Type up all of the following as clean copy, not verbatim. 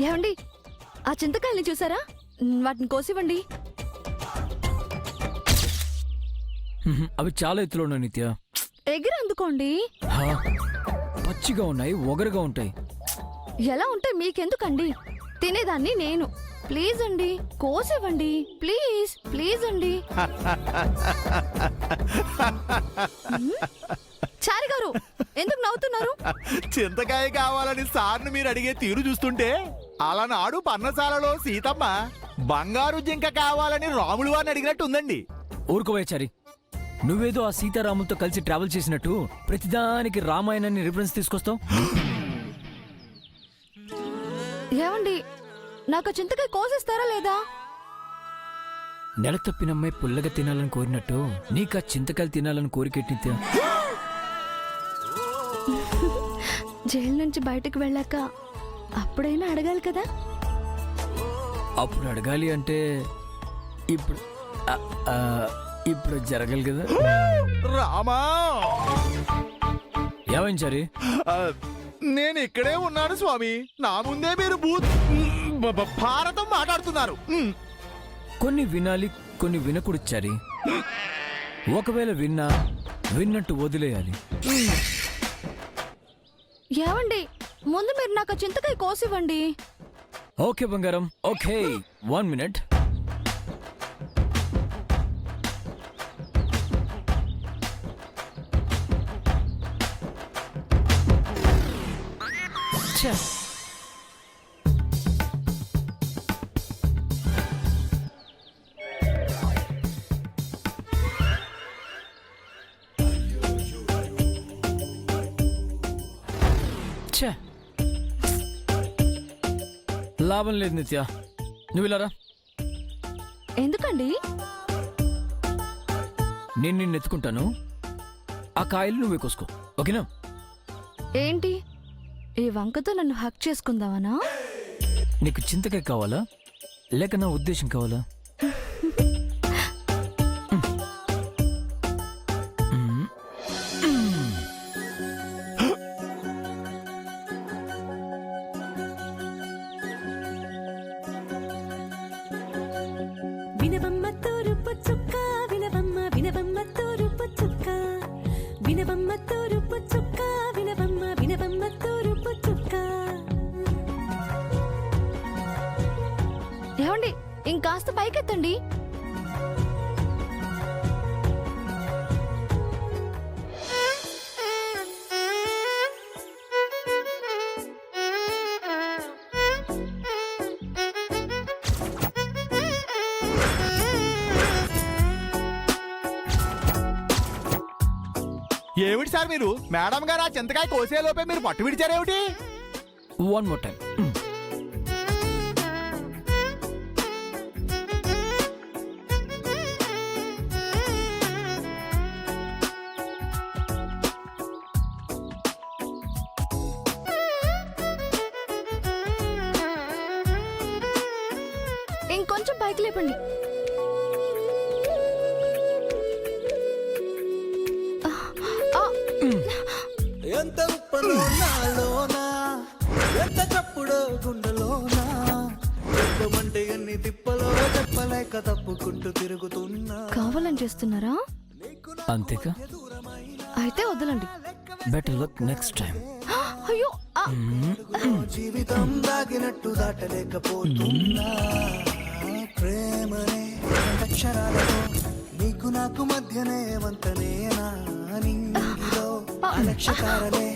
ఏమండి, ఆ చింతకాయల్ని చూసారా? వాటిని కోసివ్వండి. అవి చాలా ఎత్తులో ఉన్నాయి నిత్య. ఎగిరి అందుకోండి. పచ్చిగా ఉన్నాయి, ఒగరుగా ఉంటాయి. ఎలా ఉంటాయి మీకెందుకండి? తినేదాన్ని నేను. ప్లీజ్ అండి, కోసివ్వండి. ప్లీజ్ ప్లీజ్ అండి. చారి గారు, ఎందుకు నవ్వుతున్నారు? చింతకాయ కావాలని సార్ను మీరు అడిగే తీరు చూస్తుంటే అలనాడు పర్ణశాలలో సీతమ్మ బంగారు జింక కావాలని రాములు వారిని అడిగినట్టు ఉందండి. ఊరుకోవేచారి, నువ్వేదో ఆ సీతారాములతో కలిసి ట్రావెల్ చేసినట్టు ప్రతిదానికి రామాయణాన్ని రిఫరెన్స్ తీసుకొస్తావు. ఏమండి, నాకు చింతకాయ కోసిస్తారా లేదా? నెల తప్పినమ్మాయి పుల్లగా తినాలని కోరినట్టు నీకు ఆ చింతకాయలు తినాలని కోరికెట్టి నిత్య. జైలు నుంచి బయటకు వెళ్ళాక అప్పుడైనా అడగాలి కదా. అప్పుడు అడగాలి అంటే ఇప్పుడు ఇప్పుడు జరగాలి కదా. రామా, ఏమైంచారి? నేను ఇక్కడే ఉన్నాను స్వామి. నా ముందే మీరు భారతం మాట్లాడుతున్నారు. కొన్ని వినాలి, కొన్ని వినకూడచారి. ఒకవేళ విన్నట్టు వదిలేయాలి. ఏమండి, ముందు మీరు నాకు చింతకాయ కోసివ్వండి. ఓకే బంగారం, ఓకే. 1 minute. లాభం లేదు నిత్య, నువ్వు ఇలారా. ఎందుకండి? నేను నిన్ను ఎత్తుకుంటాను, ఆ కాయలు నువ్వే కోసుకో, ఓకేనా? ఏంటి, ఈ వంకతో నన్ను హక్ చేసుకుందామనా? నీకు చింతకాయ కావాలా లేక నా ఉద్దేశం కావాలా? వినవమ్మ తూరుపు చుక్క, వినవమ్మ వినవమ్మ తూరుపు చుక్క, వినవమ్మ తూరుపు చుక్క, వినవమ్మ వినవమ్మ తూరుపు చుక్క. ఏమండి, ఇంకాస్త పైకెత్తండి. ఏమిటి సార్ మీరు? మేడం గారు ఆ చింతకాయ కోసేలోపే మీరు పట్టు విడిచారేమిటి? 1 more time. ఇంకొంచెం పైకి లేపండి. ఎంత ఉప్పలో నాలోనా, ఎంత చప్పుడో గుండెలోనా, చెప్పమంటే ఎన్ని తిప్పలో చెప్పలేక తప్పుకుంటూ తిరుగుతున్నా. కావాలని చేస్తున్నారా? అంతేకా? అయితే వదలండి. Better luck next time. అయ్యో, జీవితం దాగినట్టు దాటలేకపోతున్నా. ప్రేమనే అక్షరాలతో నీకు నాకు మధ్యనే వంతనేనా, నింగిలో అలక్షకారలే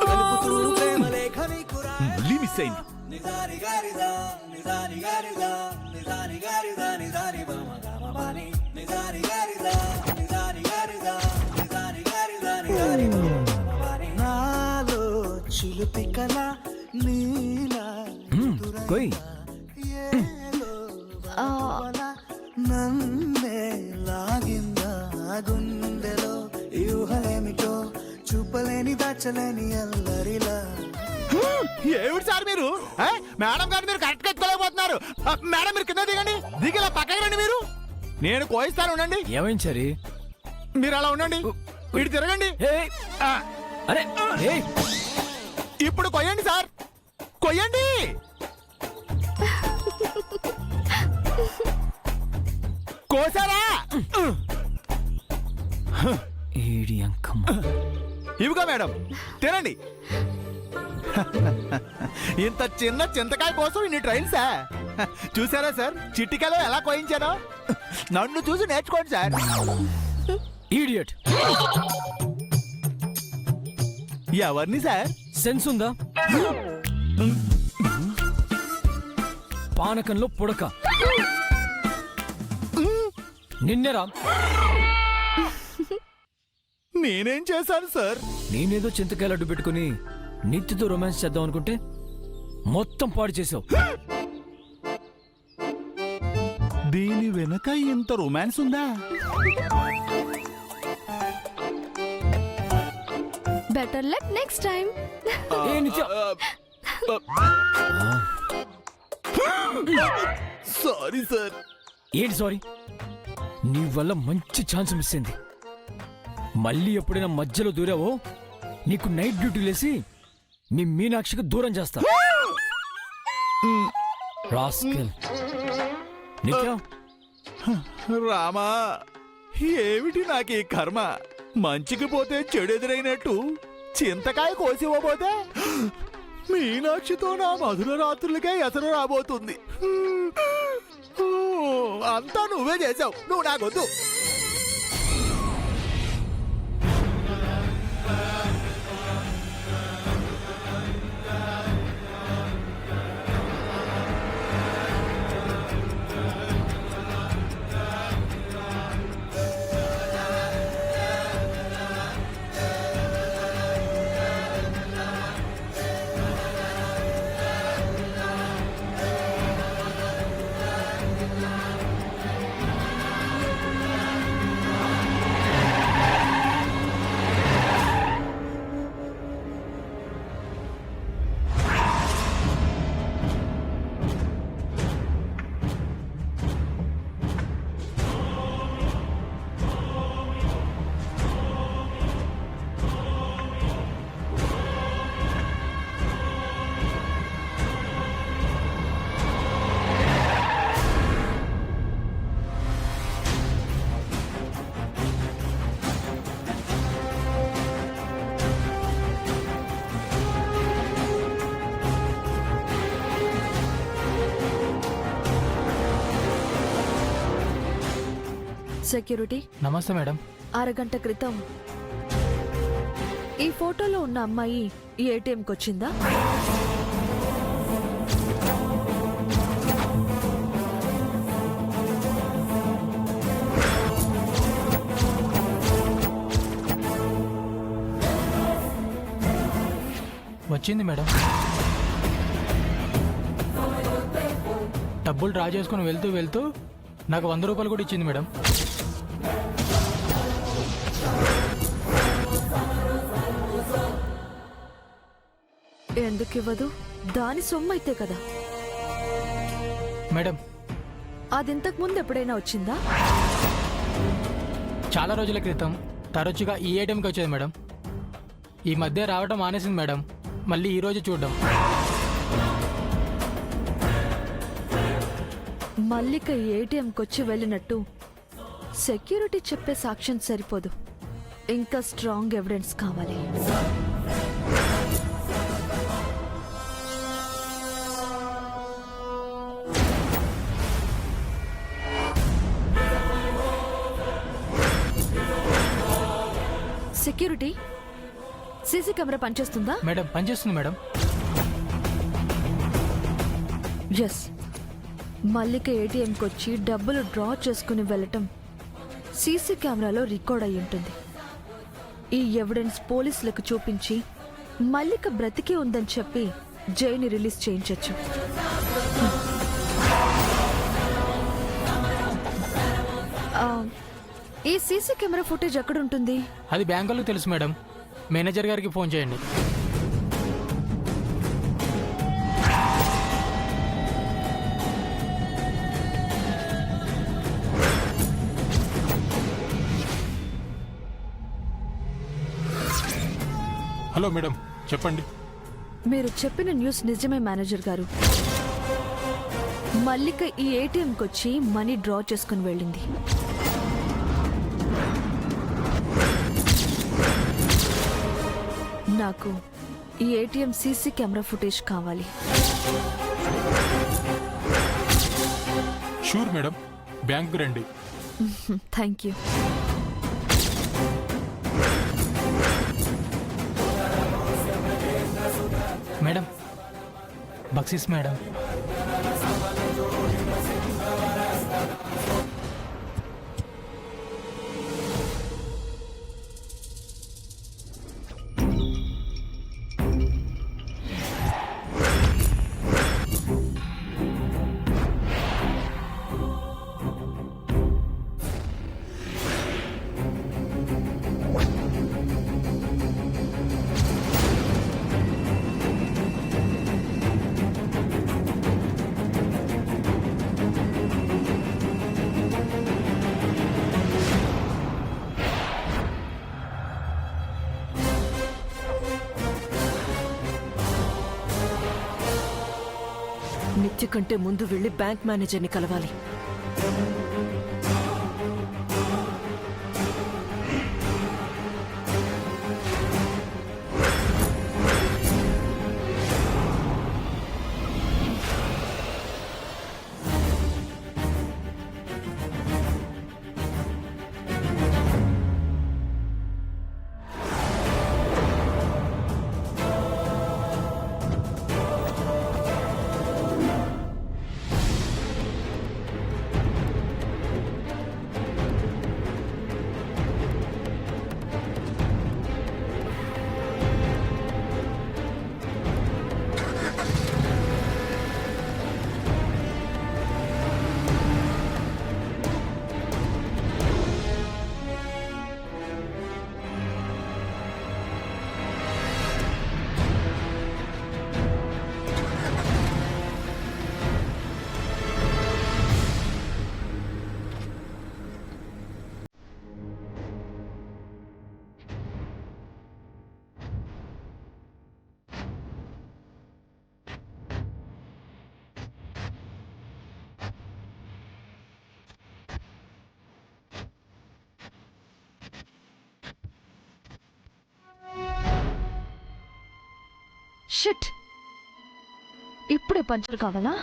కలుపుతూ ప్రేమ లేఖ నీకు మళ్ళీ మిస్ అయింది. నిజాని గారిదా నిజాని గారిదా నిజాని గారిదా నిజాని బామగామబాని నిజాని గారిదా నిజాని గారిదా నిజాని గారిదా నిజాని బామగామబాని. నాలో చిలుపి కళ నీలా కోయి నన్నే లాగిందా గుండెలో యూహలేమిటో చూపలేని దాచలేని అల్లరిలా. ఏమిటి సార్ మీరు? మేడం గారు మీరు కరెక్ట్ గా ఎత్తుకోలేకపోతున్నారు. మేడం మీరు కింద దిగండి, దిగిలా పక్కకి రండి. మీరు నేను కోయిస్తాను, ఉండండి. ఏమైంది సరి? మీరు అలా ఉండండి, ఇటు తిరగండి. అరే ఇప్పుడు కొయ్యండి సార్, కొయ్యండి. కోసారా? ఏడి అంకమ్మ. ఇవిగా మేడం, తినండి. ఇంత చిన్న చింతకాయ కోసం ఇన్ని ట్రైల్సా? చూసారా సార్, చిట్టికలో ఎలా కోయించానో? నన్ను చూసి నేర్చుకోండి సార్. ఈడియట్. ఎవరిని సార్? సెన్స్ ఉందా? పానకంలో పుడక నిన్నెరా. నేనేం చేశాను సార్? నేనేదో చింతకాయలు అడ్డు పెట్టుకుని నిత్యతో రొమాన్స్ చేద్దాం అనుకుంటే మొత్తం పాడు చేసావు. దీని వెనుక ఇంత రొమాన్స్ ఉందా? Better luck next time. ఏ నిత్య, సారీ సార్. ఏంటి సారీ? నీ వల్ల మంచి ఛాన్స్ మిస్ అయింది. మళ్ళీ ఎప్పుడైనా మధ్యలో దూరావో నీకు నైట్ డ్యూటీ లేసి మీ మీనాక్షికి దూరం చేస్తా. రాస్కెల్. నిత్య, రామా, ఏమిటి నాకు ఈ కర్మ? మంచికి పోతే చెడు ఎదురైనట్టు చింతకాయ కోసివ్వబోతే మీనాక్షితో నా మధుర రాత్రులకే ఎసరు రాబోతుంది. అంతా నువ్వే చేసావు. నువ్వు నాకొద్దు. సెక్యూరిటీ, నమస్తే మేడం. అరగంట క్రితం ఈ ఫోటోలో ఉన్న అమ్మాయి ఈ ఏటీఎంకి వచ్చిందా? వచ్చింది మేడం. డబ్బులు డ్రా చేసుకుని వెళ్తూ వెళ్తూ నాకు 100 రూపాయలు కూడా ఇచ్చింది మేడం. ఎందుకు ఇవ్వదు? దాని సొమ్ము అయితే కదా. మేడం, అది ఇంతకు ముందు ఎప్పుడైనా వచ్చిందా? చాలా రోజుల క్రితం తరచుగా ఈ ఏటీఎంకి వచ్చేది మేడం. ఈ మధ్య రావటం మానేసింది మేడం. మళ్ళీ ఈ రోజు చూడడం. మల్లిక ఏటీఎంకి వచ్చి వెళ్ళినట్టు సెక్యూరిటీ చెప్పే సాక్ష్యం సరిపోదు. ఇంకా స్ట్రాంగ్ ఎవిడెన్స్ కావాలి. సెక్యూరిటీ, సీసీ కెమెరా పనిచేస్తుందా? మేడం, పనిచేస్తుంది మేడం. ఎస్, మల్లిక ఏటీఎంకి వచ్చి డబ్బులు డ్రా చేసుకుని వెళ్ళటం సీసీ కెమెరాలో రికార్డ్ అయి ఉంటుంది. ఈ ఎవిడెన్స్ పోలీసులకు చూపించి మల్లిక బ్రతికే ఉందని చెప్పి జైని రిలీజ్ చేయించొచ్చు. ఈ సీసీ కెమెరా ఫుటేజ్ ఎక్కడ ఉంటుంది? అది బ్యాంకులకు తెలుసు మేడం. మేనేజర్ గారికి ఫోన్ చేయండి. హలో మేడం, చెప్పండి. మీరు చెప్పిన న్యూస్ నిజమే మేనేజర్ గారు. మల్లిక ఈ ఏటీఎంకి వచ్చి మనీ డ్రా చేసుకుని వెళ్ళింది. నాకు ఈ ఏటీఎం సీసీ కెమెరా ఫుటేజ్ కావాలి. షూర్ మేడం, బ్యాంక్ రండి. Thank you. మేడం, బక్సీస్ మేడం. నిత్య కంటే ముందు వెళ్ళి బ్యాంక్ మేనేజర్ని కలవాలి. షిట్, ఇప్పుడే పంచర్ కావాలా?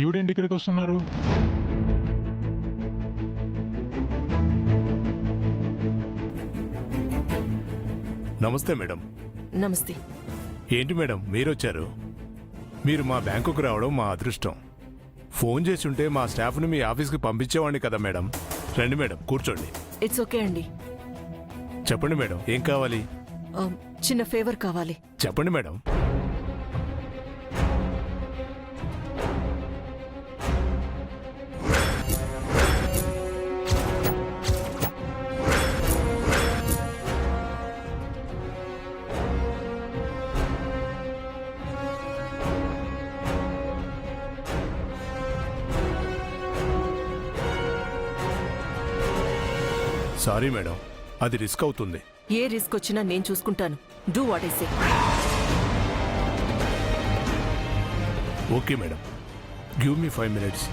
ఈవిడేంటి ఇక్కడికి వస్తున్నారు? నమస్తే మేడం. నమస్తే. ఏంటి మేడం మీరొచ్చారు? మీరు మా బ్యాంకుకు రావడం మా అదృష్టం. ఫోన్ చేసి ఉంటే మా స్టాఫ్ని మీ ఆఫీస్కి పంపించేవాడిని కదా మేడం. రండి మేడం, కూర్చోండి. ఇట్స్ ఓకే అండి. చెప్పండి మేడం, ఏం కావాలి? చిన్న ఫేవర్ కావాలి. చెప్పండి మేడం. సారీ మేడం, అది రిస్క్ అవుతుంది. ఏ రిస్క్ వచ్చినా నేను చూసుకుంటాను. Do what I say. Okay madam, give me 5 minutes.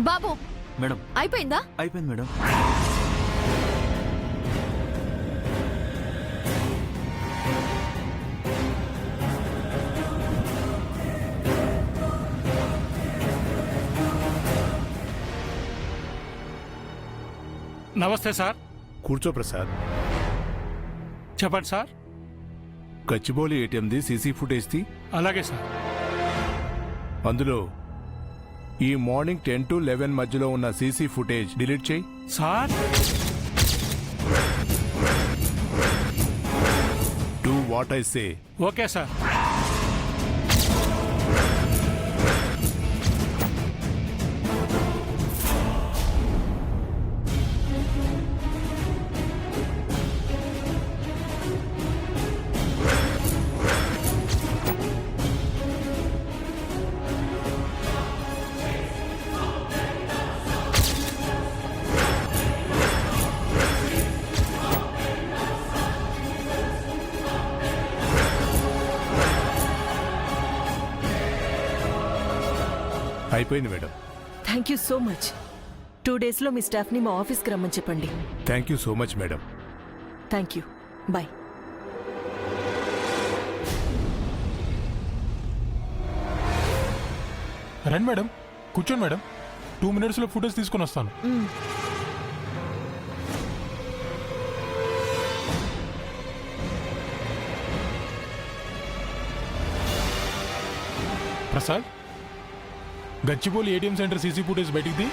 Babu, madam అయిపోయిందా? అయిపోయింది మేడం. నమస్తే సార్. కూర్చో ప్రసాద్. చెప్పండి సార్. గచ్చిబౌలి ఏటీఎంది సీసీ ఫుటేజ్ది. అలాగే సార్. అందులో ఈ మార్నింగ్ 10 to 11 మధ్యలో ఉన్న సీసీ ఫుటేజ్ డిలీట్ చేయి. Sir do what I say. Okay sir. అయిపోయింది madam. Thank you so much. 2 డేస్లో మీ స్టాఫ్ని మా ఆఫీస్కి రమ్మని చెప్పండి. Thank you so much madam. Thank you. Bye. రండి మేడం, కూర్చోండి మేడం. 2 minutesలో ఫుటేజ్ తీసుకొని వస్తాను. Prasad, Gachibowli ATM centre CC footage బయటికి తీ.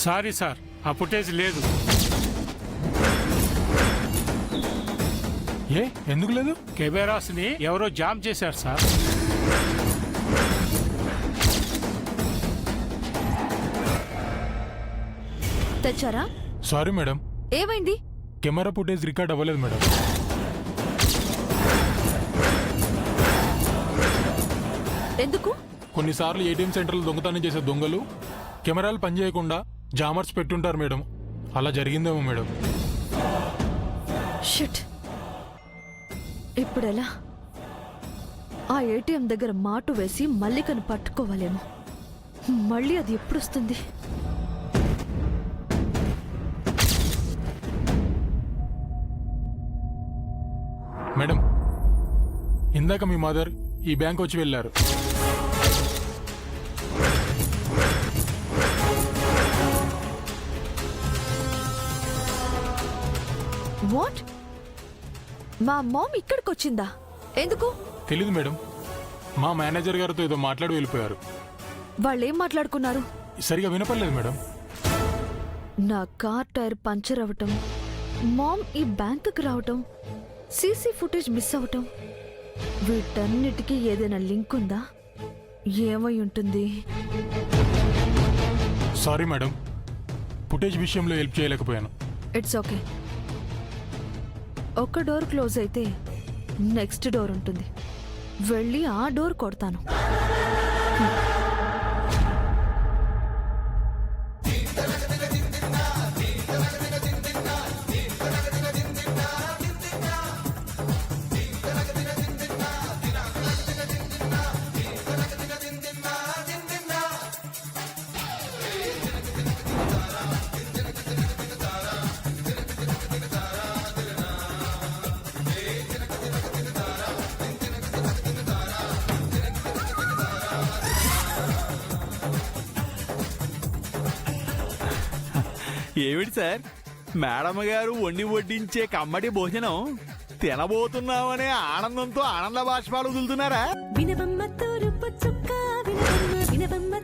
సారీ సార్, ఆ ఫుటేజ్ లేదు. ఏ ఎందుకు లేదు? కెమెరాస్ ని ఎవరో జామ్ చేశారు సార్. తెచ్చారా? సారీ మేడం, ఏమైంది? కెమెరా ఫుటేజ్ రికార్డ్ అవ్వలేదు మేడం. ఎందుకు? కొన్నిసార్లు ఏటీఎం సెంటర్లు దొంగతనం చేసే దొంగలు కెమెరాలు పనిచేయకుండా జామర్స్ పెట్టుంటారు మేడం. అలా జరిగిందేమో మేడం. షిట్. ఇప్పుడెలా? ఆ ఏటీఎం దగ్గర మాటు వేసి మల్లికను పట్టుకోవాలేమో. మళ్ళీ అది ఎప్పుడొస్తుంది? మేడం, ఇందాక మీ మదర్ ఈ బ్యాంక్ వచ్చి వెళ్ళారు. వాట్? మా మామ్ ఇక్కడికి వచ్చిందా? ఎందుకు? తెలీదు మేడం, మా మేనేజర్ గారితో ఏదో మాట్లాడి వెళ్ళిపోయారు. వాళ్ళేం మాట్లాడుకున్నారు? సరిగా వినపడలేదు మేడం. నా కార్ టైర్ పంచర్ అవ్వటం, మామ్ ఈ బ్యాంకుకి రావటం, సీసీ ఫుటేజ్ మిస్ అవ్వటం, వీటన్నిటికీ ఏదైనా లింక్ ఉందా? ఏమై ఉంటుంది? సారీ మేడం, ఫుటేజ్ విషయంలో హెల్ప్ చేయలేకపోయాను. It's okay. ఒక డోర్ క్లోజ్ అయితే నెక్స్ట్ డోర్ ఉంటుంది. వెళ్ళి ఆ డోర్ కొడతాను. ఏమిటి సార్, మేడం గారు వండి వడ్డించే కమ్మటి భోజనం తినబోతున్నామనే ఆనందంతో ఆనంద బాష్పాలు వదులుతున్నారా? వినవమ్మ తూరుపు చుక్క వినవమ్మ వినవమ్మ